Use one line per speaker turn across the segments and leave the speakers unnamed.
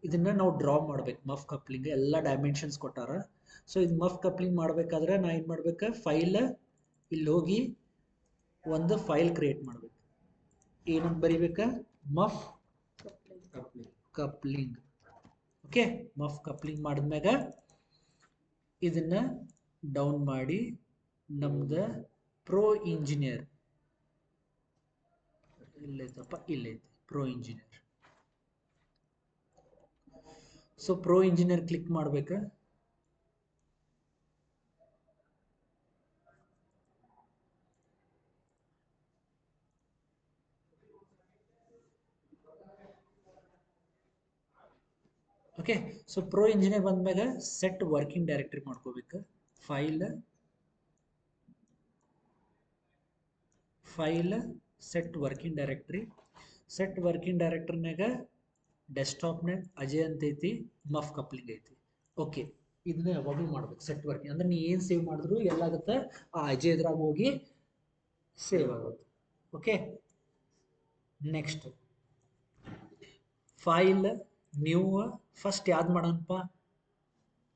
ಇದನ್ನ ನಾವು ಡ್ರಾ ಮಾಡ್ಬೇಕು ಮಫ್ ಕಪ್ಲಿಂಗ್ ಎಲ್ಲ ಡೈಮೆನ್ಷನ್ಸ್ ಕೊಟ್ಟಾರ. ಸೊ ಇದು ಮಫ್ ಕಪ್ಲಿಂಗ್ ಮಾಡ್ಬೇಕಾದ್ರೆ ನಾ ಏನು ಮಾಡ್ಬೇಕು, ಫೈಲ್ ಇಲ್ಲಿ ಹೋಗಿ ಒಂದು ಫೈಲ್ ಕ್ರಿಯೇಟ್ ಮಾಡ್ಬೇಕು. ಏನಂತ ಬರಿಬೇಕ, muff coupling. Okay, muff coupling ಮಾಡಿದ್ಮ್ಯಾಗ ಇದನ್ನ ಡೌನ್ ಮಾಡಿ ನಮ್ದು ಪ್ರೋ ಇಂಜಿನಿಯರ್ ಇಲ್ಲೈತಪ್ಪ, ಇಲ್ಲೈತಿ pro engineer. So pro engineer click ಮಾಡ್ಬೇಕು. ಓಕೆ, ಸೊ ಪ್ರೋ ಇಂಜಿನಿಯರ್ ಬಂದ್ಮ್ಯಾಗ ಸೆಟ್ ವರ್ಕಿಂಗ್ ಡೈರೆಕ್ಟರಿ ಮಾಡ್ಕೋಬೇಕು. File set working directory. Set working ಡೈರೆಕ್ಟರ್ನಾಗ ಡೆಸ್ಕ್ಟಾಪ್ನಾಗ ಅಜಯ್ ಅಂತ ಐತಿ, ಮಫ್ ಕಪ್ಲಿಂಗ್ ಐತಿ. ಓಕೆ, ಇದನ್ನ ಯಾವಾಗಲೂ ಮಾಡ್ಬೇಕು ಸೆಟ್ ವರ್ಕಿಂಗ್. ಅಂದ್ರೆ ನೀ ಏನು ಸೇವ್ ಮಾಡಿದ್ರು ಎಲ್ಲಾಗುತ್ತೆ ಆ ಅಜಯ್ ಇದ್ರಾಗ ಹೋಗಿ ಸೇವ್ ಆಗುತ್ತೆ. Okay, next file new. First ಯಾವ್ದು ಮಾಡೋಣಪ್ಪ,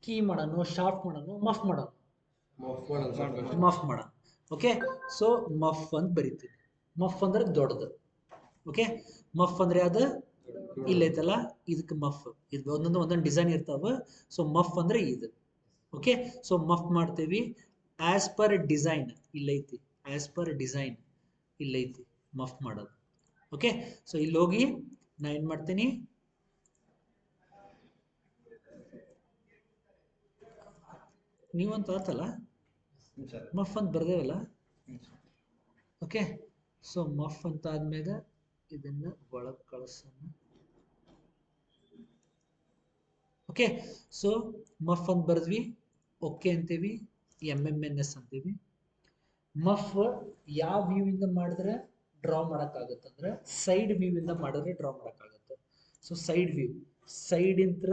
ಕೀ ಮಾಡೋಣ, ಶಾರ್ಟ್ ಮಾಡೋಣ, ಮಫ್ ಮಾಡೋಣ, ಮಫ್ ಮಾಡೋಣ. ಓಕೆ, ಸೊ ಮಫ್ ಅಂತ ಬರೀತೀವಿ. ಮಫ್ ಅಂದ್ರೆ ದೊಡ್ಡದು. ಓಕೆ, ಮಫ್ ಅಂದ್ರೆ ಯಾವ್ದು ಇಲ್ಲೈತಲ್ಲ, ಇದಕ್ಕೆ ಮಫ್. ಇದು ಒಂದೊಂದು ಡಿಸೈನ್ ಇರ್ತಾವ. ಸೊ ಮಫ್ ಅಂದ್ರೆ ಇದು. ಓಕೆ, ಸೊ ಮಫ್ ಮಾಡ್ತೇವಿ ಆಸ್ ಪರ್ ಡಿಸೈನ್. ಇಲ್ಲೈತಿ ಆಸ್ ಪರ್ ಡಿಸೈನ್, ಇಲ್ಲೈತಿ ಮಫ್ ಮಾಡೋದು. ಓಕೆ, ಸೊ ಇಲ್ಲಿ ಹೋಗಿ ನಾ ಏನ್ ಮಾಡ್ತೀನಿ, ನೀವಂತ ಆತಲ್ಲ ಮಫ್ ಅಂತ ಬರ್ದೇವಲ್ಲ. ಓಕೆ, ಸೊ ಮಫ್ ಅಂತ ಆದ್ಮ್ಯಾಗ ಇದನ್ನ ಒಳಗೆ ಕಳಿಸೋಣ. ಓಕೆ, ಸೊ ಮಫ್ ಅಂತ ಬರ್ದ್ವಿ. ಓಕೆ ಅಂತೀವಿ, MMNS ಅಂತೀವಿ. ಮಫ್ ಯಾವ ವ್ಯೂ ಇಂದ ಮಾಡಿದ್ರೆ ಡ್ರಾ ಮಾಡಕ್ಕಾಗತ್ತಂದ್ರೆ ಸೈಡ್ ವ್ಯೂ ಇಂದ ಮಾಡಿದ್ರೆ ಡ್ರಾ ಮಾಡಕ್ಕಾಗತ್ತೆ. ಸೊ ಸೈಡ್ ವ್ಯೂ, ಸೈಡ್ ಇಂತ್ರ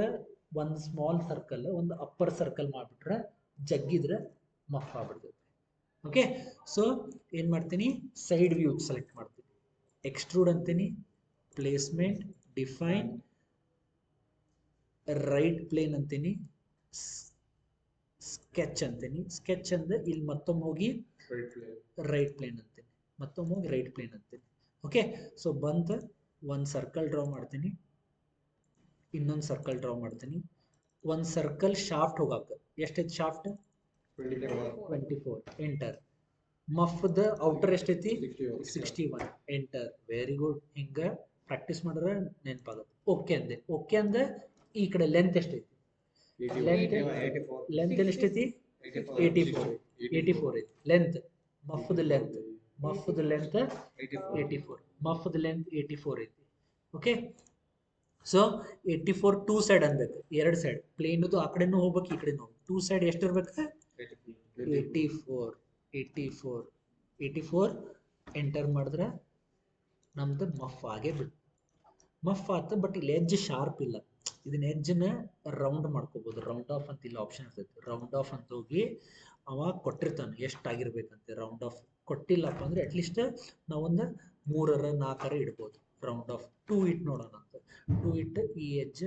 ಒಂದು ಸ್ಮಾಲ್ ಸರ್ಕಲ್, ಒಂದು ಅಪ್ಪರ್ ಸರ್ಕಲ್ ಮಾಡಿಬಿಟ್ರೆ ಜಗ್ಗಿದ್ರೆ ಮಫ್ ಆಗ್ಬಿಡ್ತೈತೆ. ಓಕೆ, ಸೊ ಏನು ಮಾಡ್ತೀನಿ, ಸೈಡ್ ವ್ಯೂ ಸೆಲೆಕ್ಟ್ ಮಾಡ್ತೀನಿ, ಎಕ್ಸ್ಟ್ರೂಡ್ ಅಂತೀನಿ, ಪ್ಲೇಸ್ಮೆಂಟ್, ಡಿಫೈನ್, ರೈಟ್ ಪ್ಲೇನ್ ಅಂತೀನಿ, ಸ್ಕೆಚ್ ಅಂತೀನಿ. ಸ್ಕೆಚ್ ಅಂದ್ರೆ ಇಲ್ಲಿ ಮತ್ತೊಮ್ಮೆ ಹೋಗಿ ರೈಟ್ ಪ್ಲೇನ್ ಅಂತೀನಿ, ಮತ್ತೊಮ್ಮೆ ಹೋಗಿ ರೈಟ್ ಪ್ಲೇನ್ ಅಂತೀನಿ. ಓಕೆ, ಸೊ ಬಂತ ಒಂದು ಸರ್ಕಲ್ ಡ್ರಾ ಮಾಡ್ತೀನಿ, ಇನ್ನೊಂದು ಸರ್ಕಲ್ ಡ್ರಾ ಮಾಡ್ತೀನಿ. ಒಂದು ಸರ್ಕಲ್ ಶಾಫ್ಟ್ ಹೋಗಾಕ ಎಷ್ಟೈತಿ, ಶಾಫ್ಟ್ 24. ಎಂಟರ್. ಮಫ್ದ ಔಟರ್ ಎಷ್ಟೈತಿ 61. ಎಂಟರ್. Very good. ಹಿಂಗ ಪ್ರಾಕ್ಟೀಸ್ ಮಾಡಿದ್ರೆ ನೆನಪಾಗುತ್ತೆ. ಓಕೆ ಅಂದೆ. ಓಕೆ ಅಂದೆ ಈ ಕಡೆ ಲೆಂತ್ ಎಷ್ಟೈತಿ, ಲೆಂತ್ ಎಷ್ಟೈತಿ 84. 84 ಐತಿ ಲೆಂತ್. ಮಫ್ದ ಲೆಂತ್ 84. ಮಫ್ದ ಲೆಂತ್ 84 ಐತಿ. ಓಕೆ, ಸೊ 84 ಟೂ ಸೈಡ್ ಅನ್ಬೇಕು, ಎರಡು ಸೈಡ್ ಪ್ಲೇನ್ದು ಆ ಕಡೆನೂ ಹೋಗ್ಬೇಕು, ಈ ಕಡೆನೂ ಟೂ ಸೈಡ್ ಎಷ್ಟಿರ್ಬೇಕು, 84. ಎಂಟರ್ ಮಾಡಿದ್ರೆ ನಮ್ದು ಮಫ್ ಆಗೇ ಬಿಟ್ಟು ಮಫ್ ಆಯ್ತು. ಬಟ್ ಇಲ್ಲಿ ಎಡ್ಜ್ ಶಾರ್ಪ್ ಇಲ್ಲ, ಇದನ್ನ ಎಡ್ಜನ್ನ ರೌಂಡ್ ಮಾಡ್ಕೋಬಹುದು. ರೌಂಡ್ ಆಫ್ ಅಂತ ಇಲ್ಲಿ ಆಪ್ಷನ್ ಇರ್ತೈತಿ. ರೌಂಡ್ ಆಫ್ ಅಂತ ಹೋಗಿ ಅವ ಕೊಟ್ಟಿರ್ತಾನೆ ಎಷ್ಟಾಗಿರ್ಬೇಕಂತೆ. ರೌಂಡ್ ಆಫ್ ಕೊಟ್ಟಿಲ್ಲಪ್ಪ ಅಂದ್ರೆ ಅಟ್ಲೀಸ್ಟ್ ನಾವೊಂದು 3 4 ಇಡ್ಬೋದು. ರೌಂಡ್ ಆಫ್ 2 ಇಟ್ ನೋಡೋಣ ಅಂತ. 2 ಇಟ್ ಈ ಎಡ್ಜ್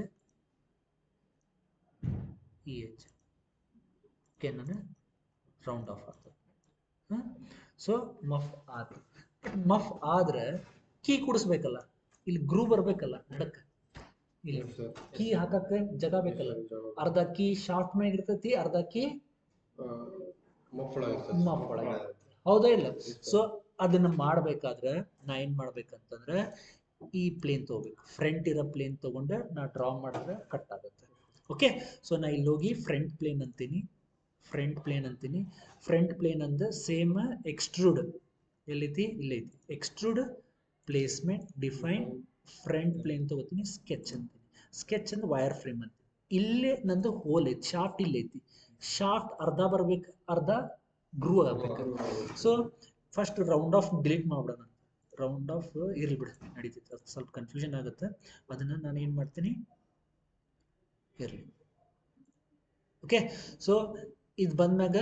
ಓಕೆ, ನಾನು ರೌಂಡ್ ಆಫ್ ಆಗ್ತದೆ. ಸೊ ಮಫ್ ಆಯ್ತು. ಮಫ್ ಆದ್ರೆ ಕೀ ಕೂಡಿಸ್ಬೇಕಲ್ಲ, ಇಲ್ಲಿ ಗ್ರೂ ಬರ್ಬೇಕಲ್ಲ ನಡಕ್ಕೆ. ಇಲ್ಲಿ ಕೀ ಹಾಕಕ್ಕೆ ಜಾಗ ಬೇಕಲ್ಲ. ಅರ್ಧ ಕೀ ಶಾರ್ಟ್ ಮ್ಯಾಗ ಇರ್ತೈತಿ, ಅರ್ಧ ಕೀ ಮಫ್ ಒಳಗೆ. ಹೌದಾ ಇಲ್ಲ? ಸೊ ಅದನ್ನ ಮಾಡ್ಬೇಕಾದ್ರೆ ನಾ ಏನ್ ಮಾಡ್ಬೇಕಂತಂದ್ರೆ ಈ ಪ್ಲೇನ್ ತಗೋಬೇಕು. ಫ್ರಂಟ್ ಇರೋ ಪ್ಲೇನ್ ತಗೊಂಡು ನಾ ಡ್ರಾ ಮಾಡಿದ್ರೆ ಕಟ್ ಆಗುತ್ತೆ. ಓಕೆ, ಸೊ ನಾ ಇಲ್ಲಿ ಹೋಗಿ ಫ್ರಂಟ್ ಪ್ಲೇನ್ ಅಂತೀನಿ. ಫ್ರಂಟ್ ಪ್ಲೇನ್ ಅಂದ ಸೇಮ್ ಎಕ್ಸ್ಟ್ರೂಡ್ ಎಲ್ಲೈತಿ, ಇಲ್ಲೈತಿ. Extrude, placement, define, front plane ತಗೋತೀನಿ, ಸ್ಕೆಚ್ ಅಂತೀನಿ. ಸ್ಕೆಚ್ ಅಂದ್ರೆ ವೈರ್ ಫ್ರೇಮ್ ಅಂತ. ಇಲ್ಲೇ ನಂದು ಹೋಲ್ ಐತಿ, ಶಾಫ್ಟ್ ಇಲ್ಲೈತಿ. ಶಾಫ್ಟ್ ಅರ್ಧ ಬರ್ಬೇಕು, ಅರ್ಧ ಗ್ರೂ ಆಗ್ಬೇಕು. So first round off delete ಮಾಡ್ಬಿಡೋಣ. ರೌಂಡ್ ಆಫ್ ಇರ್ಲಿ ಬಿಡು, ನಡೀತೈತೆ. ಅದು ಸ್ವಲ್ಪ ಕನ್ಫ್ಯೂಷನ್ ಆಗುತ್ತೆ, ಅದನ್ನ ನಾನು ಏನು ಮಾಡ್ತೀನಿ, ಇರಲಿ. ಓಕೆ, ಸೊ ಇದು ಬಂದಾಗ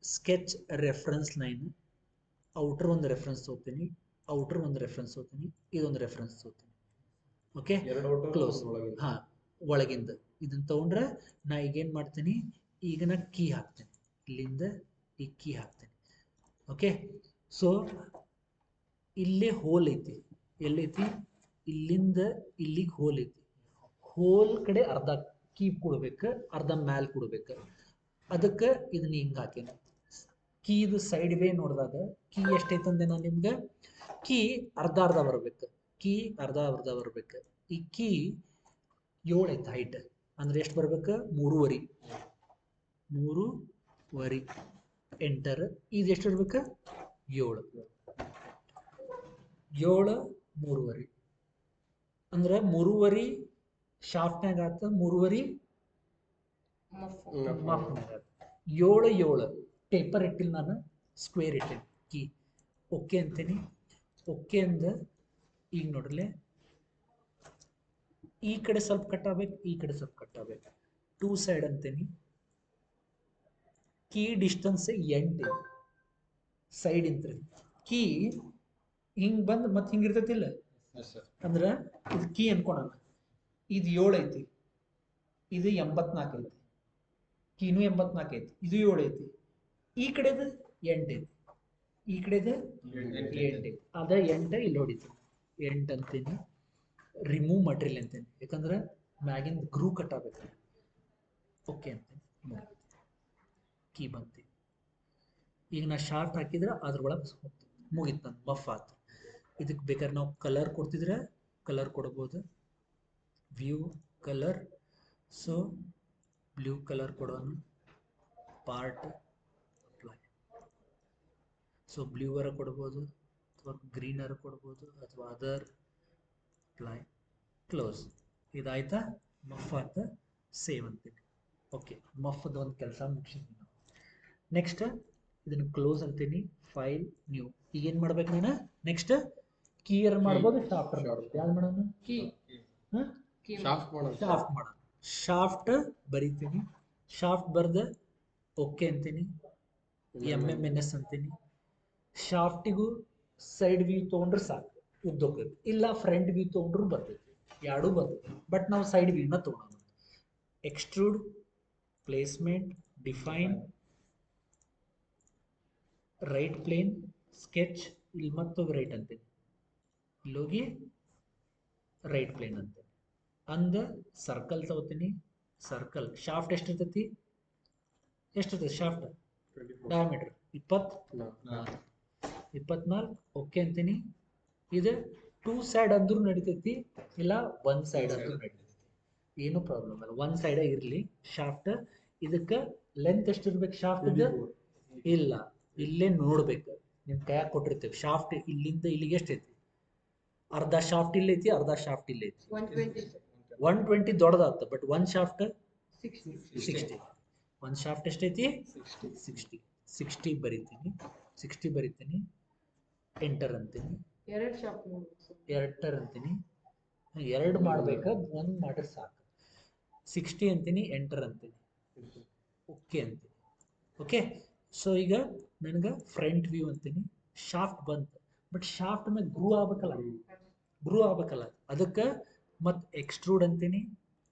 ಸ್ಕೆಚ್ ರೆಫರೆನ್ಸ್ ಲೈನ್, ಔಟರ್ ಒಂದು ರೆಫರೆನ್ಸ್ ತೊಗೋತೀನಿ, ಇದೊಂದು ರೆಫರೆನ್ಸ್ ತೊಗೋತೀನಿ. Okay, close. ಹಾಂ, ಒಳಗಿಂದ ಇದನ್ನ ತಗೊಂಡ್ರೆ ನಾ ಈಗೇನು ಮಾಡ್ತೀನಿ, ಈಗ ನಾ ಕೀ ಹಾಕ್ತೇನೆ, ಇಲ್ಲಿಂದ ಈ ಕೀ ಹಾಕ್ತೇನೆ. ಓಕೆ, ಸೊ ಇಲ್ಲೇ ಹೋಲ್ ಐತಿ, ಎಲ್ಲೈತಿ, ಇಲ್ಲಿಂದ ಇಲ್ಲಿಗೆ ಹೋಲ್ ಐತಿ, ಹೋಲ್ ಕಡೆ ಅರ್ಧ ಕೀ ಕೊಡ್ಬೇಕು, ಅರ್ಧ ಮ್ಯಾಲ್ ಕೊಡ್ಬೇಕು. ಅದಕ್ಕೆ ಇದನ್ನ ಹಿಂಗೆ ಹಾಕೇನಿ. ಕೀದು ಸೈಡ್ ವೇ ನೋಡಿದಾಗ ಕೀ ಎಷ್ಟೈತಂದೆ ನಾನು ನಿಮ್ಗೆ, ಕೀ ಅರ್ಧ ಅರ್ಧ ಬರ್ಬೇಕು, ಕೀ ಅರ್ಧ ಅರ್ಧ ಬರ್ಬೇಕು. ಈ ಕೀ 7 ಐತೆ ಹೈಟ್, ಅಂದ್ರೆ ಎಷ್ಟು ಬರ್ಬೇಕು, 3.5, 3.5 ಎಂಟರ್. ಇದು ಎಷ್ಟು ಇರ್ಬೇಕು, 7, 7, 3.5 ಅಂದ್ರೆ 3.5 ಶಾಫ್ಟ್ನಾಗ ಆತ, 3.5 ಮಫ್ನಾಗ ಆತ. 7, 7 ಪೇಪರ್ ಇಟ್ಟಿಲ್ಲ ನಾನು, ಸ್ಕ್ವೇರ್ ಇಟ್ಟೇನಿ ಕೀ. ಓಕೆ ಅಂತೀನಿ. ಓಕೆ ಅಂದ ಈಗ ನೋಡ್ರಲೆ, ಈ ಕಡೆ ಸ್ವಲ್ಪ ಕಟ್ ಆಗ್ಬೇಕು, ಈ ಕಡೆ ಸ್ವಲ್ಪ ಕಟ್ ಆಗ್ಬೇಕು, 2 ಸೈಡ್ ಅಂತೀನಿ. ಕೀ ಡಿಸ್ಟೆನ್ಸ್ 8 ಐತಿ ಸೈಡ್ ಇಂತ್ರಿ. ಕೀ ಹಿಂಗ್ ಬಂದ್ ಮತ್ತೆ ಹಿಂಗ ಇರ್ತೈತಿಲ್ಲ, ಅಂದ್ರ ಇದು ಕೀ ಅನ್ಕೊಳಣ. ಇದು 7 ಐತಿ, ಇದು 84 ಐತಿ, ಕೀನು 84 ಐತಿ, ಇದು 7 ಐತಿ, ಈ ಕಡೆದು 8 ಐತಿ, ಈ ಕಡೆದು 8 ಐತಿ. ಅದ 8 ಇಲ್ಲಿ ಹೊಡಿತೀನಿ, 8 ಅಂತೀನಿ. ರಿಮೂವ್ ಮಟೀರಿಯಲ್ ಅಂತೀನಿ, ಯಾಕಂದ್ರೆ ಮ್ಯಾಗಿನ್ ಗ್ರೂ ಕಟ್ ಆಗ್ಬೇಕು. ಓಕೆ ಅಂತೀನಿ, ಕೀ ಬಂತಿ. ಈಗ ನಾ ಶಾರ್ಟ್ ಹಾಕಿದ್ರೆ ಅದ್ರೊಳಗೆ ಮುಗಿತು, ನನ್ನ ಮಫ್ ಆತು. ಇದಕ್ಕೆ ಬೇಕಾದ್ರೆ ನಾವು ಕಲರ್ ಕೊಡ್ತಿದ್ರೆ ಕಲರ್ ಕೊಡ್ಬೋದು, view colour. So blue colour ಕೊಡೋಣ, ಪಾರ್ಟ್ ಅಪ್ಲೈ. ಸೊ ಬ್ಲೂವರ ಕೊಡ್ಬೋದು, ಅಥವಾ ಗ್ರೀನರ್ ಕೊಡ್ಬೋದು, ಅಥವಾ ಅದರ್ ಅಪ್ಲೈ, ಕ್ಲೋಸ್. ಇದಾಯ್ತಾ, ಮಫ್ ಆತ, ಸೇವ್ ಅಂತೀನಿ. ಓಕೆ, ಮಫ್ದು ಒಂದು ಕೆಲಸ ಮುಗಿಸಿದ್ವಿ ನಾವು. ನೆಕ್ಸ್ಟ್ ಇದನ್ನು ಕ್ಲೋಸ್ ಅಂತೀನಿ, ಫೈಲ್ ನ್ಯೂ. ಈಗ ಏನು ಮಾಡ್ಬೇಕು ನಾನು, ನೆಕ್ಸ್ಟ್ ಕೀಯರ್ ಮಾಡ್ಬೋದು, ಶಾಫ್ಟ್ ಮಾಡ್ಬೋದು. ಯಾವ್ದು ಮಾಡೋಣ, ಕೀ, ಶಾಫ್ಟ್ ಮಾಡೋಣ. ಶಾಫ್ಟ್ ಬರಿತೀನಿ, ಶಾಫ್ಟ್ ಬರ್ದು ಓಕೆ ಅಂತೀನಿ, MMNS ಅಂತೀನಿ. ಶಾಫ್ಟಿಗೂ ಸೈಡ್ ವ್ಯೂ ತೊಗೊಂಡ್ರೆ ಸಾಕು, ಉದ್ದೋಗ್ತೈತಿ. ಇಲ್ಲ ಫ್ರಂಟ್ ವ್ಯೂ ತೊಗೊಂಡ್ರು ಬರ್ತೈತಿ, ಎರಡೂ ಬರ್ತೈತಿ. ಬಟ್ ನಾವು ಸೈಡ್ ವ್ಯೂನ ತೊಗೊಳೋಣ. Extrude, placement, define, right plane, sketch. ಇಲ್ಲಿ ಮತ್ತೋಗಿ ರೈಟ್ ಅಂತೀನಿ, ಇಲ್ಲೋಗಿ ರೈಟ್ ಪ್ಲೇನ್ ಅಂತೀನಿ. ಅಂದ ಸರ್ಕಲ್ ತಗೋತೀನಿ, ಸರ್ಕಲ್. ಶಾಫ್ಟ್ ಎಷ್ಟಿರ್ತೈತಿ, ಎಷ್ಟಿರ್ತೈತಿ ಶಾಫ್ಟ್ ಡಯಾಮೀಟರ್ 24. ಓಕೆ ಅಂತೀನಿ. ಇದು 2 ಸೈಡ್ ಅಂದ್ರೂ ನಡಿತೈತಿ, ಇಲ್ಲ 1 ಸೈಡ್ ಅಂದ್ರೂ ನಡಿತೈತಿ, ಏನು ಪ್ರಾಬ್ಲಮ್ ಅಲ್ಲ, 1 ಸೈಡ್ ಇರಲಿ ಶಾಫ್ಟ್. ಇದಕ್ಕೆ ಲೆಂತ್ ಎಷ್ಟಿರ್ಬೇಕು ಶಾಫ್ಟ್, ಇಲ್ಲ ಇಲ್ಲೇ ನೋಡ್ಬೇಕು, ನಿಮ್ ಕೈಯಾಗ ಕೊಟ್ಟಿರ್ತೇವೆ ಶಾಫ್ಟ್ ಇಲ್ಲಿಂದ ಇಲ್ಲಿಗೆ ಎಷ್ಟೈತಿ, ಅರ್ಧ ಶಾಫ್ಟ್ ಇಲ್ಲೈತಿ, ಅರ್ಧ ಶಾಫ್ಟ್ ಇಲ್ಲೈತಿ. 120 ದೊಡ್ಡದಾತ, ಬಟ್ 1 ಶಾಫ್ಟ್ 60. 1 ಶಾಫ್ಟ್ ಎಷ್ಟೈತಿ, 60 ಬರಿತೀನಿ, 60 ಬರಿತೀನಿ. ಎಂಟರ್ ಅಂತೀನಿ, ಎಂಟರ್ ಅಂತೀನಿ. 2 ಮಾಡ್ಬೇಕ, 1 ಮಾಡ್ರೆ ಸಾಕು. 60 ಅಂತೀನಿ, ಎಂಟರ್ ಅಂತೀನಿ, ಓಕೆ ಅಂತೀನಿ. ಓಕೆ, ಸೊ ಈಗ ನನಗೆ ಫ್ರಂಟ್ ವ್ಯೂ ಅಂತೀನಿ, ಶಾಫ್ಟ್ ಬಂತು. ಬಟ್ ಶಾಫ್ಟ್ ಮೇಲೆ ಗ್ರೂ ಆಗ್ಬೇಕಲ್ಲ, ಅದಕ್ಕೆ ಮತ್ತೆ ಎಕ್ಸ್ಟ್ರೂಡ್ ಅಂತೀನಿ,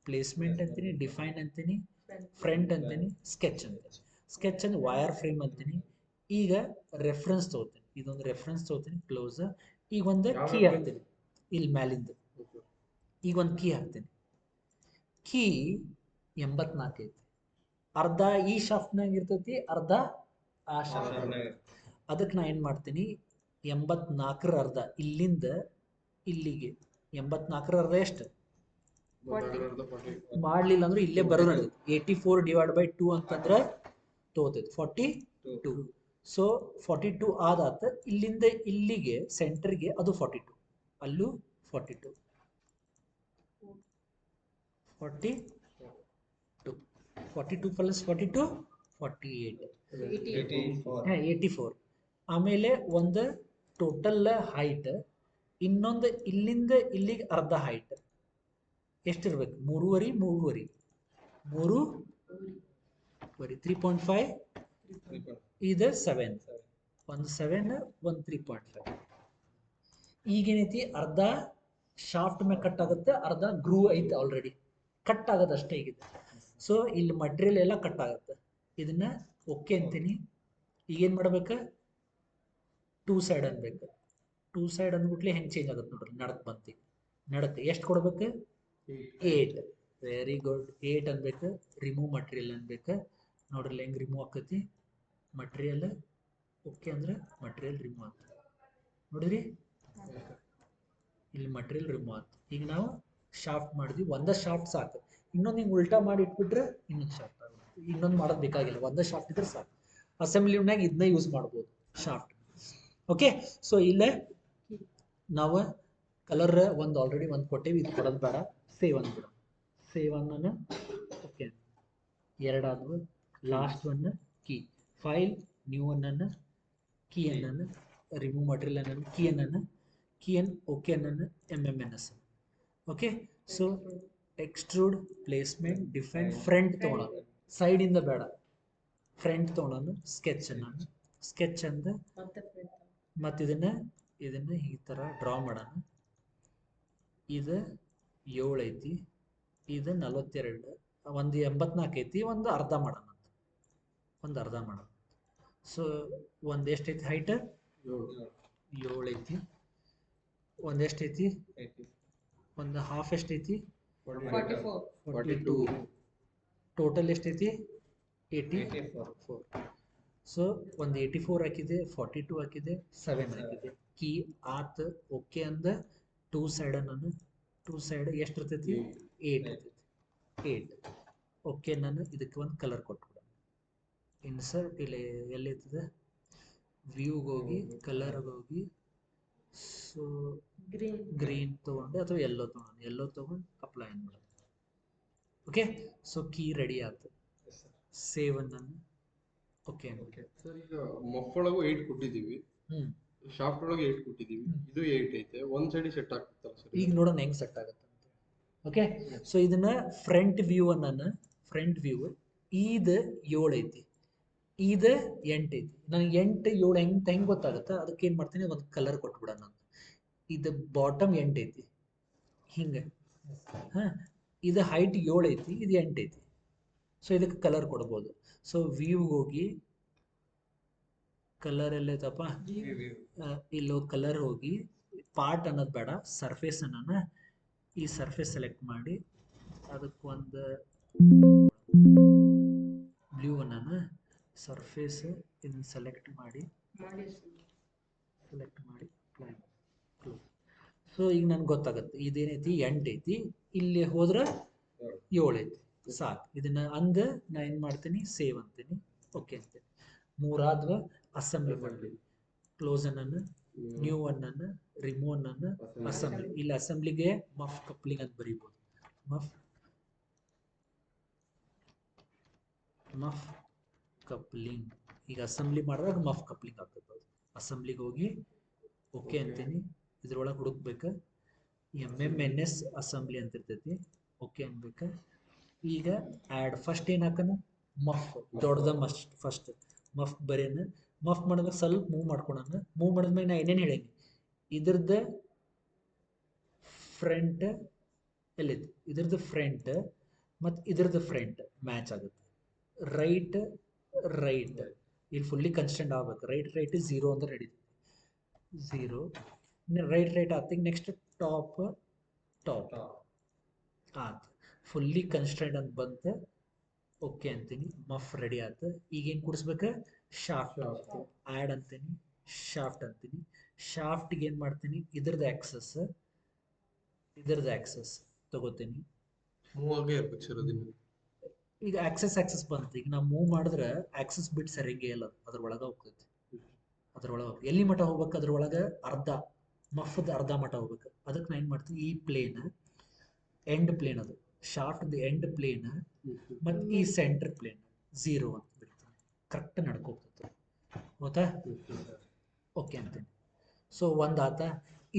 ಪ್ಲೇಸ್ಮೆಂಟ್ ಅಂತೀನಿ, ಡಿಫೈನ್ ಅಂತೀನಿ, ಫ್ರಂಟ್ ಅಂತೀನಿ, ಸ್ಕೆಚ್ ಅಂತೀನಿ. ಸ್ಕೆಚ್ ಅಂದ್ರೆ ವೈರ್ ಫ್ರೇಮ್ ಅಂತೀನಿ. ಈಗ ರೆಫರೆನ್ಸ್ ತಗೋತೀನಿ, ಇದೊಂದು ರೆಫರೆನ್ಸ್ ತಗೋತೀನಿ, ಕ್ಲೋಸ್. ಈಗ ಒಂದು ಕೀ ಹಾಕ್ತೀನಿ, ಇಲ್ಲಿ ಮ್ಯಾಲಿಂದ ಈಗ ಒಂದು ಕೀ ಹಾಕ್ತೀನಿ. ಕೀ 84 ಐತಿ, ಅರ್ಧ ಈ ಶಾಫ್ಟ್ನಾಗ ಇರ್ತೈತಿ, ಅರ್ಧ ಆ ಶಾಫ್ಟ್. ಅದಕ್ಕೆ ನಾ ಏನು ಮಾಡ್ತೀನಿ, 84ರ ಅರ್ಧ ಇಲ್ಲಿಂದ ಇಲ್ಲಿಗೆ, 84ರ ಅರ್ಧ ಎಷ್ಟು ಮಾಡಲಿಲ್ಲ ಅಂದ್ರೆ ಇಲ್ಲೇ ಬರೋದು ನಡೀತೈತಿ. 84/2 ಅಂತಂದ್ರೆ ತಗೋತೈತಿ 42. ಸೊ 42 ಆದಾತ, ಇಲ್ಲಿಂದ ಇಲ್ಲಿಗೆ ಸೆಂಟರ್ಗೆ ಅದು 42, ಅಲ್ಲೂ 42, 42 ಪ್ಲಸ್ 42 48, 84. ಆಮೇಲೆ ಒಂದು ಟೋಟಲ್ ಹೈಟ್, ಇನ್ನೊಂದು ಇಲ್ಲಿಂದ ಇಲ್ಲಿಗೆ ಅರ್ಧ ಹೈಟ್ ಎಷ್ಟಿರ್ಬೇಕು, 3.5 3.5. ಇದು 7, ಒಂದು 7, ಒಂದು 3.5. ಈಗೇನೈತಿ, ಅರ್ಧ ಶಾಫ್ಟ್ ಮೇಲೆ ಕಟ್ ಆಗುತ್ತೆ, ಅರ್ಧ ಗ್ರೂ ಐತೆ ಆಲ್ರೆಡಿ ಕಟ್ ಆಗೋದು ಅಷ್ಟೇ ಈಗಿದೆ. ಸೊ ಇಲ್ಲಿ ಮಟೀರಿಯಲ್ ಎಲ್ಲ ಕಟ್ ಆಗುತ್ತೆ. ಇದನ್ನ ಓಕೆ ಅಂತೀನಿ. ಈಗೇನು ಮಾಡ್ಬೇಕು, ಟೂ ಸೈಡ್ ಅನ್ಬೇಕು. ಟೂ ಸೈಡ್ ಅಂದ್ಬಿಟ್ಲೆ ಹೆಂಗೆ ಚೇಂಜ್ ಆಗುತ್ತೆ ನೋಡ್ರಿ, ನಡಕ್ ಬಂತಿ. ನಡಕ್ ಎಷ್ಟು ಕೊಡ್ಬೇಕು, 8. ವೆರಿ ಗುಡ್, 8 ಅನ್ಬೇಕು. ರಿಮೂವ್ ಮಟೀರಿಯಲ್ ಅನ್ಬೇಕು. ನೋಡ್ರಿ ಹೆಂಗೆ ರಿಮೂವ್ ಆಕತಿ ಮಟೀರಿಯಲ್. ಓಕೆ ಅಂದ್ರೆ ಮಟೀರಿಯಲ್ ರಿಮೂವ್ ಆಗ್ತದೆ ನೋಡಿರಿ, ಇಲ್ಲಿ ಮಟೀರಿಯಲ್ ರಿಮೂವ್ ಆಗ್ತದೆ. ಈಗ ನಾವು ಶಾಫ್ಟ್ ಮಾಡಿದ್ವಿ, ಒಂದೇ ಶಾಫ್ಟ್ ಸಾಕು. ಇನ್ನೊಂದು ಹಿಂಗೆ ಉಲ್ಟಾ ಮಾಡಿ ಇಟ್ಬಿಟ್ರೆ ಇನ್ನೊಂದು ಶಾಫ್ಟ್ ಆಗುತ್ತೆ. ಇನ್ನೊಂದು ಮಾಡೋದು ಬೇಕಾಗಿಲ್ಲ, ಒಂದೇ ಶಾಫ್ಟ್ ಇದ್ರೆ ಸಾಕು. ಅಸೆಂಬ್ಲಿನಾಗ ಇದನ್ನ ಯೂಸ್ ಮಾಡ್ಬೋದು, ಶಾಫ್ಟ್. ಓಕೆ, ಸೊ ಇಲ್ಲೇ ನಾವು ಕಲರ್ ಒಂದು ಆಲ್ರೆಡಿ ಒಂದು ಕೊಟ್ಟೇವಿ, ಇದು ಕೊಡೋದು ಬೇಡ. ಸೇವ್ ಅಂದ್ಬಿಡ, ಸೇವ್ ಅನ್ನ ಓಕೆ. ಎರಡಾದ್ವು, last one key file, new ಅನ್ನ ಕೀ ಅನ್ನ ರಿಮೂವ್ ಮಟೀರಿಯಲ್ ಅನ್ನ ಕೀ ಅನ್ ಓಕೆ ಅನ್ನ MMNS. Okay, so extrude, placement, define, front ತೊಗೊಳೋದು, ಸೈಡ್ ಇಂದ ಬೇಡ, ಫ್ರಂಟ್ ತೊಗೊಳೋನು. ಸ್ಕೆಚ್ ಅಂದ ಮತ್ತು ಇದನ್ನ ಈ ಥರ ಡ್ರಾ ಮಾಡೋಣ. ಇದು 7 ಐತಿ, ಇದು 42, ಒಂದು 84 ಐತಿ, ಒಂದು ಅರ್ಧ ಮಾಡೋಣ. ಸೊ ಒಂದು ಎಷ್ಟೈತಿ ಹೈಟ್, 7 ಐತಿ. ಒಂದು ಎಷ್ಟೈತಿ, ಒಂದು ಹಾಫ್ ಎಷ್ಟೈತಿ, 42. ಟೋಟಲ್ ಎಷ್ಟೈತಿ, 84. ಸೊ ಒಂದು 84 ಹಾಕಿದೆ, 42 ಹಾಕಿದೆ, 7 ಹಾಕಿದೆ. ಕೀ ಆತ್ ಓಕೆ ಅಂದ ಟೂ ಸೈಡ್ ಎಷ್ಟು ಇರ್ತೈತಿ, 8 ಇರ್ತೈತಿ. 8 ಓಕೆ. ನಾನು ಇದಕ್ಕೆ ಒಂದು ಕಲರ್ ಕೊಟ್ಬಿಡ. ಇನ್ಸರ್ಟ್ ಇಲ್ಲಿ ಎಲ್ಲಿರ್ತದೆ, ವ್ಯೂಗೆ ಹೋಗಿ, ಕಲರ್ಗೆ ಹೋಗಿ, ಸೊ ಗ್ರೀನ್ ತೊಗೊಂಡು ಅಥವಾ ಎಲ್ಲೋ ತೊಗೊಂಡು ಅಪ್ಲೈ ಅನ್ಬಿಡೋದು. ಓಕೆ, ಸೊ ಕೀ ರೆಡಿ ಆಯ್ತು. ಸೇವ್ ಅನ್ನ ಓಕೆ.
ಸರ್ ಈಗ ಮಫ್ ಒಳಗೂ 8 ಕೊಟ್ಟಿದ್ದೀವಿ, ಶಾಫ್ಟ್ ಒಳಗೆ 8 ಕೊಟ್ಟಿದ್ದೀವಿ, ಇದು 8 ಐತೆ, ಒಂದ್ ಸೈಡ್ ಸೆಟ್ ಆಗ್ತಲ್ಲ ಸರ್.
ಈಗ ನೋಡೋಣ ಹೆಂಗ್ ಸೆಟ್ ಆಗುತ್ತೆ ಅಂತ. ಓಕೆ, ಸೊ ಇದನ್ನ ಫ್ರಂಟ್ ವ್ಯೂ ಇದು 7 ಐತಿ, ಇದು 8 ಐತಿ. ನನಗೆ 8 7 ಹೆಂಗ್ ಗೊತ್ತಾಗುತ್ತೆ, ಅದಕ್ಕೆ ಏನ್ ಮಾಡ್ತೀನಿ, ಒಂದು ಕಲರ್ ಕೊಟ್ಬಿಡೋಣ ನಾನು. ಇದು ಬಾಟಮ್ 8 ಐತಿ ಹಿಂಗೆ, ಇದು ಹೈಟ್ 7 ಐತಿ, ಇದು 8 ಐತಿ. ಸೊ ಇದಕ್ಕೆ ಕಲರ್ ಕೊಡ್ಬೋದು. ಸೊ ವ್ಯೂಗೆ ಹೋಗಿ, ಕಲರ್ ಎಲ್ಲೈತಪ್ಪ, ಇಲ್ಲೋ ಕಲರ್ ಹೋಗಿ, ಪಾರ್ಟ್ ಅನ್ನೋದು ಬೇಡ, ಸರ್ಫೇಸ್ ಅನ್ನೋಣ. ಈ ಸರ್ಫೇಸ್ ಸೆಲೆಕ್ಟ್ ಮಾಡಿ, ಅದಕ್ಕೊಂದು ಬ್ಲೂ ಅನ್ನೋಣ. ಸರ್ಫೇಸ್ ಇದನ್ನ ಸೆಲೆಕ್ಟ್ ಮಾಡಿ ಸೊ ಈಗ ನನ್ಗೆ ಗೊತ್ತಾಗುತ್ತೆ ಇದೇನೈತಿ, 8 ಐತಿ, ಇಲ್ಲಿ ಹೋದ್ರೆ 7 ಐತಿ, ಸಾಕು. ಇದನ್ನ ನಾ ಏನ್ ಮಾಡ್ತೀನಿ, ಸೇವ್ ಅಂತೀನಿ, ಓಕೆ ಅಂತೀನಿ. 3 ಆದ್ವ, ಅಸೆಂಬ್ಲಿ ಮಾಡ್ತೀವಿ. ಕ್ಲೋಸ್ ಅನ್ನ, ನ್ಯೂ ಅನ್ನ, ರಿಮೂವ್ ಅನ್ನ, ಅಸೆಂಬ್ಲಿ. ಇಲ್ಲಿ ಅಸೆಂಬ್ಲಿಗೆ ಮಫ್ ಕಪ್ಲಿಂಗ್ ಅಂತ ಬರೀಬಹುದು. ಮಫ್ ಕಪ್ಲಿಂಗ್. ಈಗ ಅಸೆಂಬ್ಲಿ ಮಾಡಿದಾಗ ಮಫ್ ಕಪ್ಲಿಂಗ್ ಆಗ್ತದೆ. ಅಸೆಂಬ್ಲಿಗೆ ಹೋಗಿ ಓಕೆ ಅಂತೀನಿ. ಇದ್ರೊಳಗೆ ಹುಡುಕ್ಬೇಕು, MMNS ಅಸೆಂಬ್ಲಿ ಅಂತ ಇರ್ತೈತಿ, ಓಕೆ ಅನ್ಬೇಕು. ಈಗ ಆ್ಯಡ್ ಫಸ್ಟ್ ಏನು ಹಾಕೋಣ, ಮಫ್ ದೊಡ್ಡದ ಫಸ್ಟ್ ಮಫ್ ಬರೇನ. ಮಫ್ ಮಾಡಿದಾಗ ಸ್ವಲ್ಪ ಮೂವ್ ಮಾಡ್ಕೊಳೋಣ. ಮೂವ್ ಮಾಡಿದ್ಮೇಲೆ ನಾ ಏನೇನು ಹೇಳೀನಿ, ಇದ್ರದ್ದು ಫ್ರಂಟ್ ಎಲ್ಲಿತ್ತು, ಇದ್ರದ್ದು ಫ್ರಂಟ್ ಮತ್ತು ಇದ್ರದ್ದು ಫ್ರಂಟ್ ಮ್ಯಾಚ್ ಆಗುತ್ತೆ. ರೈಟ್ ಇಲ್ಲಿ ಫುಲ್ಲಿ ಕನ್ಸ್ಟೆಂಟ್ ಆಗ್ಬೇಕು. ರೈಟ್ 0 ಅಂದ್ರೆ ನಡೀತದೆ, 0. ರೈಟ್ ಆಗ್ತಿಗೆ ನೆಕ್ಸ್ಟ್ ಟಾಪ್ ಆಯ್ತು, ಫುಲ್ಲಿ ಕನ್ಸ್ಟೆಂಟ್ ಅಂತ ಬಂತು, ಓಕೆ ಅಂತೀನಿ. ಮಫ್ ರೆಡಿ ಆಯ್ತು. ಈಗೇನು ಕೂಡಿಸ್ಬೇಕು, ಶಾಫ್ಟ್ ಆ್ಯಡ್ ಅಂತೀನಿ, ಶಾಫ್ಟ್ ಅಂತೀನಿ. ಶಾಫ್ಟ್ಗೆ ಏನು ಮಾಡ್ತೀನಿ, ಇದ್ರದ್ದು ಆಕ್ಸಸ್ ತಗೋತೀನಿ.
ಮೂವ್ ಆಗೇ ಇರ್ಬೇಕು ಸರ್ ಅದನ್ನ.
ಈಗ ಆಕ್ಸಸ್ ಬಂತು. ಈಗ ನಾವು ಮೂವ್ ಮಾಡಿದ್ರೆ ಆಕ್ಸಸ್ ಬಿಟ್ಟು ಸರಿಯಾಗಿ ಇಲ್ಲ, ಅದ್ರೊಳಗೆ ಹೋಗ್ತೈತಿ. ಎಲ್ಲಿ ಮಟ್ಟ ಹೋಗ್ಬೇಕು, ಅದ್ರೊಳಗೆ ಮಫ್ದ ಅರ್ಧ ಮಟ್ಟ ಹೋಗ್ಬೇಕು. ಅದಕ್ಕೆ ನಾ ಏನು ಮಾಡ್ತೀನಿ, ಈ ಪ್ಲೇನ್ ಎಂಡ್ ಪ್ಲೇನ್, ಅದು ಶಾಫ್ಟ್ ಎಂಡ್ ಪ್ಲೇನ್ ಮತ್ತು ಈ ಸೆಂಟರ್ ಪ್ಲೇನ್ 0 ಅಂತ ಬಿಡ್ತೀನಿ. ಕರೆಕ್ಟ್ ನಡ್ಕೋಗ್ತದೆ, ಗೊತ್ತಾ, ಓಕೆ ಅಂತೀನಿ. ಸೊ ಆತ.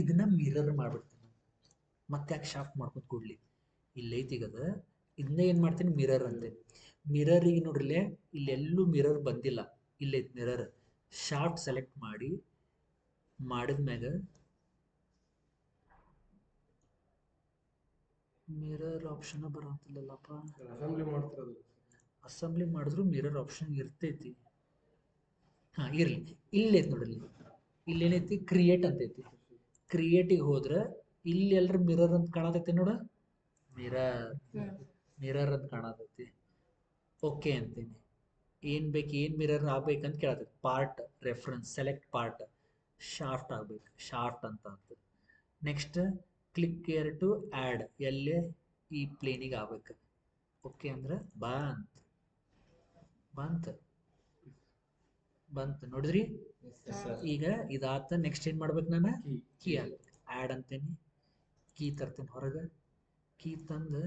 ಇದನ್ನ ಮಿರರ್ ಮಾಡ್ಬಿಡ್ತೀನಿ. ಮತ್ತೆ ಯಾಕೆ ಶಾಫ್ಟ್ ಮಾಡ್ಕೊಂಡು ಕೊಡ್ಲಿ, ಇಲ್ಲೈತಿಗದ. ಇದನ್ನ ಏನು ಮಾಡ್ತೀನಿ, ಮಿರರ್ ಅಂತೀನಿ. ಮಿರರಿಗೆ ನೋಡ್ರಿ, ಇಲ್ಲೆಲ್ಲೂ ಮಿರರ್ ಬಂದಿಲ್ಲ, ಇಲ್ಲೈತಿ ಮಿರರ್. ಶಾಫ್ಟ್ ಸೆಲೆಕ್ಟ್ ಮಾಡಿದ್ಮ್ಯಾಗ ಮಿರರ್ ಆಪ್ಷನ್ ಬರಂತಿಲ್ಲಪ್ಪ.
ಅಸೆಂಬ್ಲಿ ಮಾಡ್ತಿರೋದು.
ಅಸೆಂಬ್ಲಿ ಮಾಡಿದ್ರು ಮಿರರ್ ಆಪ್ಷನ್ ಇರ್ತೈತಿ. ಹಾ ಇರ್ಲಿ, ಇಲ್ಲೈತಿ ನೋಡ್ರಿ, ಇಲ್ಲೇನೈತಿ ಕ್ರಿಯೇಟ್ ಅಂತೈತಿ. ಕ್ರಿಯೇಟಿಗೆ ಹೋದ್ರೆ ಇಲ್ಲಿ ಎಲ್ರ ಮಿರರ್ ಅಂತ ಕಾಣತೈತಿ ನೋಡ, ಮಿರರ್ ಅಂತ ಕಾಣತೈತಿ. ಓಕೆ ಅಂತೀನಿ. ಏನ್ ಬೇಕು, ಏನ್ ಮಿರರ್ ಆಗ್ಬೇಕಂತ ಕೇಳತೈತಿ. Part reference select part, shaft ಆಗ್ಬೇಕು, ಶಾಫ್ಟ್ ಅಂತ ಅಂತ. Next click here to add, ಎಲ್ಲೇ ಈ ಪ್ಲೇನಿಗೆ ಆಗ್ಬೇಕು. ಓಕೆ ಅಂದ್ರೆ ಬಂತು ನೋಡಿದ್ರಿ. ಈಗ ಇದಾತ. ನೆಕ್ಸ್ಟ್ ಏನ್ ಮಾಡ್ಬೇಕು, ನಾನು ಕೀ ಹಾಕ್ಬೇಕು. ಆ್ಯಡ್ ಅಂತೇನಿ, ಕೀ ತರ್ತೇನೆ ಹೊರಗೆ. ಕೀ ತಂದು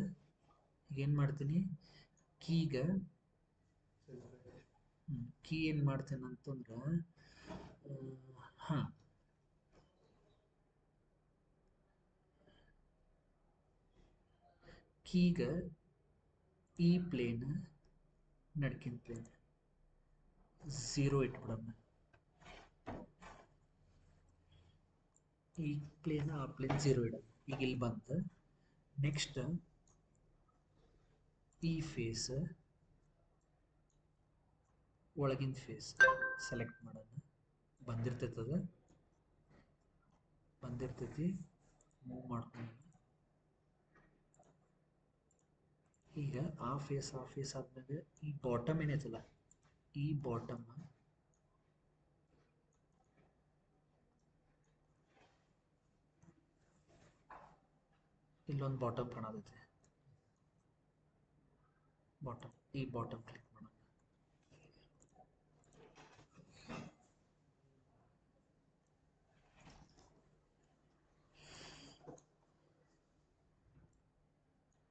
ಏನ್ ಮಾಡ್ತೀನಿ, ಕೀಗ ಕೀ ಏನ್ ಮಾಡ್ತೇನೆ ಅಂತಂದ್ರೆ ಹಾ ಕೀಗ ಈ ಪ್ಲೇನ್ ನಡ್ಕಿನ ಪ್ಲೇನ್ 0 ಇಟ್ಬಿಡೋಣ. ಈ ಪ್ಲೇನ್ ಆ ಪ್ಲೇನ್ 0 ಇಡ. ಈಗ ಇಲ್ಲಿ ಬಂತು. ನೆಕ್ಸ್ಟ್ ಈ ಫೇಸ್ ಒಳಗಿನ ಫೇಸ್ ಸೆಲೆಕ್ಟ್ ಮಾಡೋಣ. ಬಂದಿರ್ತೈತಿ, ಮೂವ್ ಮಾಡ್ಕೊಂಡು. ಈಗ ಆ ಫೇಸ್ ಆದ್ಮೇಲೆ ಈ ಬಾಟಮ್ ಏನೈತಲ್ಲ, ಈ ಬಾಟಮ್ ಇಲ್ಲೊಂದು ಬಾಟಮ್ ಕಾಣತೈತಿ. ಈ ಬಾಟಮ್ ಕ್ಲಿಕ್ ಮಾಡೋಣ.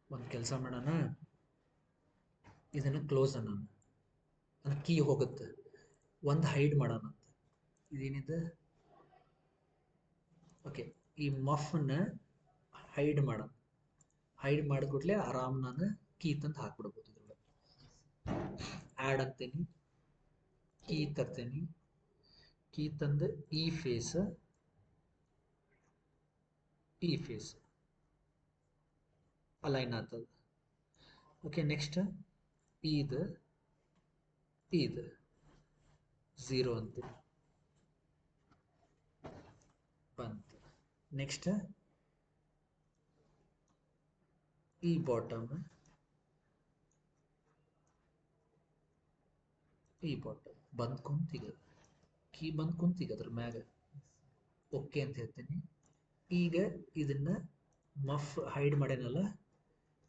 ಒಂದು ಕೆಲಸ ಮಾಡೋಣ, ಇದನ್ನು ಕ್ಲೋಸ್ ಅನ್ನೋಣ. ಅದು ಕೀ ಹೋಗುತ್ತೆ. ಒಂದು ಹೈಡ್ ಮಾಡೋಣ ಅಂತ. ಇದೇನಿದೆ, ಓಕೆ, ಈ ಮಫ್ನ ಹೈಡ್ ಮಾಡೋಣ. ಹೈಡ್ ಮಾಡಿದ್ಬಿಟ್ಲೆ ಆರಾಮ್ ನಾನು ಕೀ ತಂದು ಹಾಕ್ಬಿಡ್ಬೋದು. ಇದ್ರೊಳಗೆ ಆ್ಯಡ್ ಅಂತೀನಿ, ಕೀ ತರ್ತೀನಿ. ಕೀ ತಂದು ಈ ಫೇಸ್ ಅಲೈನ್ ಆಗ್ತದೆ. ಓಕೆ, ನೆಕ್ಸ್ಟ್ ಇದು 0 ಅಂತ ಬಂತು. ನೆಕ್ಸ್ಟ್ ಈ ಬಾಟಮ್ ಬಂದ್ ಕುಂತೀಗ, ಕೀ ಬಂದ್ ಕುಂತೀಗ ಅದ್ರ ಮ್ಯಾಗ. ಓಕೆ ಅಂತ ಹೇಳ್ತೀನಿ. ಈಗ ಇದನ್ನ ಮಫ್ ಹೈಡ್ ಮಾಡೇನಲ್ಲ,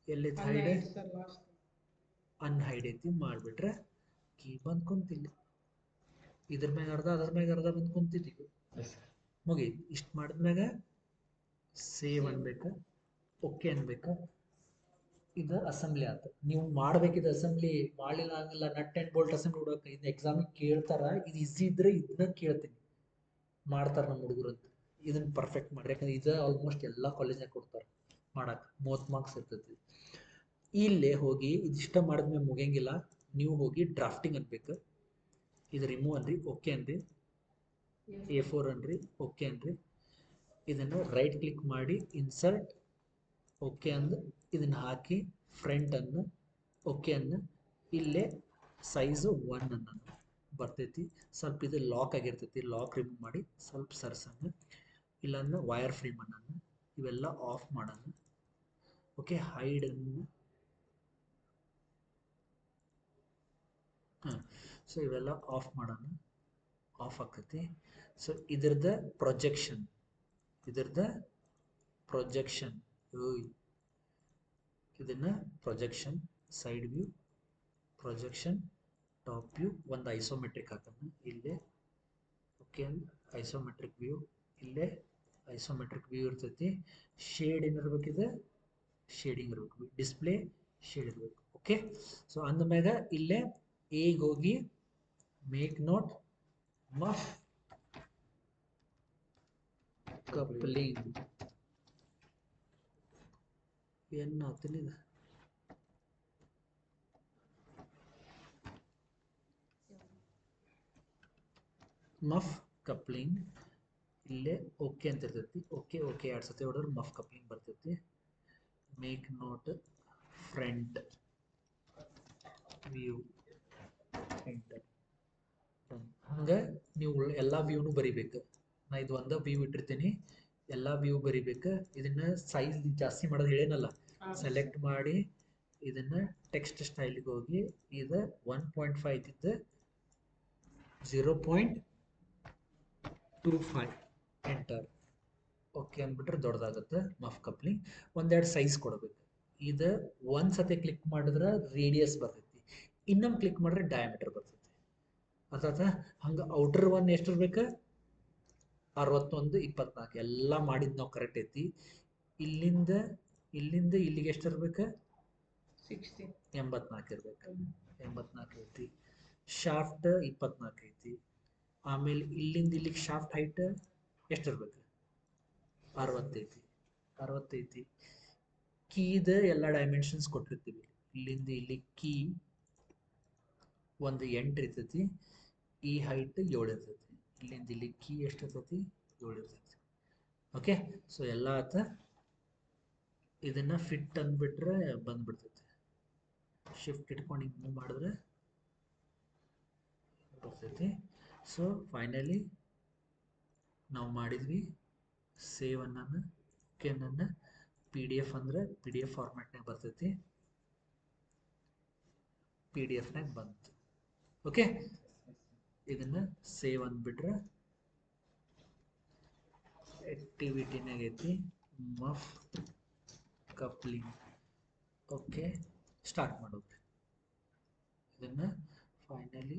ಎಲ್ಲೈತಿ ಹೈಡ್, ಅನ್ಹೈಡ್ ಐತಿ, ಮಾಡಿಬಿಟ್ರೆ ಕೀ ಬಂದ್ ಕುಂತಿಲ್ಲ. ಇದ್ರ ಮ್ಯಾಗ ಅರ್ಧ, ಅದ್ರ ಮ್ಯಾಗ ಅರ್ಧ ಬಂದ್ ಕುಂತಿತ್ತು. ಮುಗೀತು. ಇಷ್ಟು ಮಾಡಿದ್ಮ್ಯಾಗ ಸೇವ್ ಅನ್ಬೇಕು, ಓಕೆ ಅನ್ಬೇಕು. ಇದು ಅಸೆಂಬ್ಲಿ ಆಯ್ತು. ನೀವು ಮಾಡ್ಬೇಕಿದ್ದು ಅಸೆಂಬ್ಲಿ ಮಾಡಲಿಲ್ಲ ಆಗಲ್ಲ. ನಟ್ ಆ್ಯಂಡ್ ಬೋಲ್ಟ್ ಅಸೆಂಬ್ಲಿ ಹುಡುಕ. ಇದು ಎಕ್ಸಾಮಿಗೆ ಕೇಳ್ತಾರ. ಇದು ಈಸಿ ಇದ್ರೆ ಇದನ್ನ ಕೇಳ್ತೀನಿ, ಮಾಡ್ತಾರೆ ನಮ್ಮ ಹುಡುಗರು ಅಂತ. ಇದನ್ನ ಪರ್ಫೆಕ್ಟ್ ಮಾಡ್ರಿ, ಯಾಕಂದ್ರೆ ಇದು ಆಲ್ಮೋಸ್ಟ್ ಎಲ್ಲ ಕಾಲೇಜ್ನಾಗ ಕೊಡ್ತಾರೆ ಮಾಡಕ್ಕೆ. 30 ಮಾರ್ಕ್ಸ್ ಇರ್ತೈತಿ. ಇಲ್ಲೇ ಹೋಗಿ ಇದಿಷ್ಟ ಮಾಡಿದ್ಮೇಲೆ ಮುಗಿಯಂಗಿಲ್ಲ. ನೀವು ಹೋಗಿ ಡ್ರಾಫ್ಟಿಂಗ್ ಅನ್ಬೇಕು. ಇದು ರಿಮೂವ್ ಅನ್ರಿ, ಓಕೆ ಅನ್ರಿ. A4 ಅನ್ರಿ, ಓಕೆ ಅನ್ರಿ. ಇದನ್ನು ರೈಟ್ ಕ್ಲಿಕ್ ಮಾಡಿ ಇನ್ಸರ್ಟ್, ಓಕೆ ಅಂದು ಇದನ್ನ ಹಾಕಿ ಫ್ರಂಟ್ ಅನ್ನು ಓಕೆ ಅನ್ನು ಇಲ್ಲೇ ಸೈಜು 1 ಅನ್ನು ಬರ್ತೈತಿ. ಸ್ವಲ್ಪ ಇದು ಲಾಕ್ ಆಗಿರ್ತೈತಿ, ಲಾಕ್ ರಿಮೂವ್ ಮಾಡಿ ಸ್ವಲ್ಪ ಸರ್ಸನ್ನು. ಇಲ್ಲಾಂದ್ರೆ ವೈರ್ ಫ್ರೇಮ್ ಅನ್ನು ಇವೆಲ್ಲ ಆಫ್ ಮಾಡೋಣ. ಓಕೆ, ಹೈಡ್ ಅನ್ನು ಸೊ ಇವೆಲ್ಲ ಆಫ್ ಮಾಡೋಣ. ಆಫ್ ಆಗ್ತೈತಿ. ಸೊ ಇದ್ರದ ಪ್ರೊಜೆಕ್ಷನ್ ಇದನ್ನ projection, side view, projection, top view, ಒಂದು ಐಸೋಮೆಟ್ರಿಕ್ ಹಾಕೋಣ ಇಲ್ಲೇ. ಓಕೆ, ಐಸೋಮೆಟ್ರಿಕ್ ವ್ಯೂ ಇಲ್ಲೇ, ಐಸೋಮೆಟ್ರಿಕ್ ವ್ಯೂ ಇರ್ತೈತಿ. ಶೇಡ್ ಏನಿರ್ಬೇಕಿದೆ, ಶೇಡಿಂಗ್ ಇರ್ಬೇಕು, ಡಿಸ್ಪ್ಲೇ ಶೇಡ್ ಇರ್ಬೇಕು. ಓಕೆ, ಸೊ ಅಂದಮ್ಯಾಗ ಇಲ್ಲೇ ಈಗ ಹೋಗಿ ಮೇಕ್ ನೋಟ್ ಮಫ್ ಕಪ್ಲಿಂಗ್ ಏನು ತಿಳಿದ ಮಫ್ ಕಪ್ಲಿಂಗ್ ಇಲ್ಲೇ ಓಕೆ ಅಂತ ಇರ್ತೈತಿ. ಓಕೆ 2 ಸತಿ ಹೊಡೆದ್ರೆ ಮಫ್ ಕಪ್ಲಿಂಗ್ ಬರ್ತೈತಿ. Make note front view enter. ಹಂಗೆ ನೀವು ಎಲ್ಲ ವ್ಯೂನು ಬರಿಬೇಕು. ನಾ ಇದು ಒಂದ ವ್ಯೂ ಇಟ್ಟಿರ್ತೀನಿ, ಎಲ್ಲ ವ್ಯೂ ಬರಿಬೇಕು. ಇದನ್ನ ಸೈಜ್ ಜಾಸ್ತಿ ಮಾಡೋದು ಹೇಳೇನಲ್ಲ, ಸೆಲೆಕ್ಟ್ ಮಾಡಿ ಇದನ್ನ ಟೆಕ್ಸ್ಟ್ ಸ್ಟೈಲ್ಗೆ ಹೋಗಿ ಇದು 1.5 ಇದ್ದಿದ್ದು 0.25 ಎಂಟರ್. ಓಕೆ ಅಂದ್ಬಿಟ್ರೆ ದೊಡ್ಡದಾಗುತ್ತೆ ಮಫ್ ಕಪ್ಲಿಂಗ್. ಒಂದೆರಡು ಸೈಜ್ ಕೊಡಬೇಕು. ಇದು ಒಂದ್ಸತಿ ಕ್ಲಿಕ್ ಮಾಡಿದ್ರೆ ರೇಡಿಯಸ್ ಬರ್ತೈತಿ, ಇನ್ನೊಂದು ಕ್ಲಿಕ್ ಮಾಡಿದ್ರೆ ಡಯಾಮೀಟರ್ ಬರ್ತೈತಿ. ಅರ್ಥಾತ? ಹಂಗೆ ಔಟರ್ ಒನ್ ಎಷ್ಟಿರ್ಬೇಕು? 61, 24 ಎಲ್ಲ ಮಾಡಿದ್ದು ನಾವು ಕರೆಕ್ಟ್ ಐತಿ. ಇಲ್ಲಿಂದ ಇಲ್ಲಿಗೆ ಎಷ್ಟಿರ್ಬೇಕು? 84 ಇರ್ಬೇಕು. 84 ಐತಿ. ಶಾಫ್ಟ್ 24 ಐತಿ. ಆಮೇಲೆ ಇಲ್ಲಿಂದ ಇಲ್ಲಿಗೆ ಶಾಫ್ಟ್ ಹೈಟ್ ಎಷ್ಟಿರ್ಬೇಕು? 60 ಐತಿ. 60 ಐತಿ. ಕೀದ ಎಲ್ಲ ಡೈಮೆನ್ಷನ್ಸ್ ಕೊಟ್ಟಿರ್ತೀವಿ. ಇಲ್ಲಿಂದ ಇಲ್ಲಿ ಕೀ ಒಂದು 8 ಇರ್ತೈತಿ. ಈ ಹೈಟ್ 7 ಇರ್ತೈತಿ. ಇಲ್ಲಿಂದ ಇಲ್ಲಿ ಕೀ ಎಷ್ಟು ಇರ್ತೈತಿ? 7 ಇರ್ತೈತಿ. ಓಕೆ, ಸೊ ಎಲ್ಲ ಆತ. ಇದನ್ನ ಫಿಟ್ ಅಂದ್ಬಿಟ್ರೆ ಬಂದ್ಬಿಡ್ತೈತಿ. ಶಿಫ್ಟ್ ಇಟ್ಕೊಂಡು ಹಿಂಗೆ ಮೂವ್ ಮಾಡಿದ್ರೆ ಬರ್ತೈತಿ. ಸೊ ಫೈನಲಿ ನಾವು ಮಾಡಿದ್ವಿ. ಸೇವ್ ಅನ್ನೋಣ, ಓಕೆ ಅನ್ನೋಣ. PDF ಅಂದ್ರೆ PDF ಫಾರ್ಮ್ಯಾಟ್ನಾಗ ಬರ್ತೈತಿ. PDF ಬಂತು. ಓಕೆ, ಇದನ್ನ ಸೇವ್ ಅಂದ್ಬಿಟ್ರೆ ಆಕ್ಟಿವಿಟಿನಾಗ ಐತಿ ಮಫ್ ಕಪ್ಲಿಂಗ್. ಓಕೆ, ಸ್ಟಾರ್ಟ್ ಮಾಡೋದು. ಇದನ್ನ ಫೈನಲಿ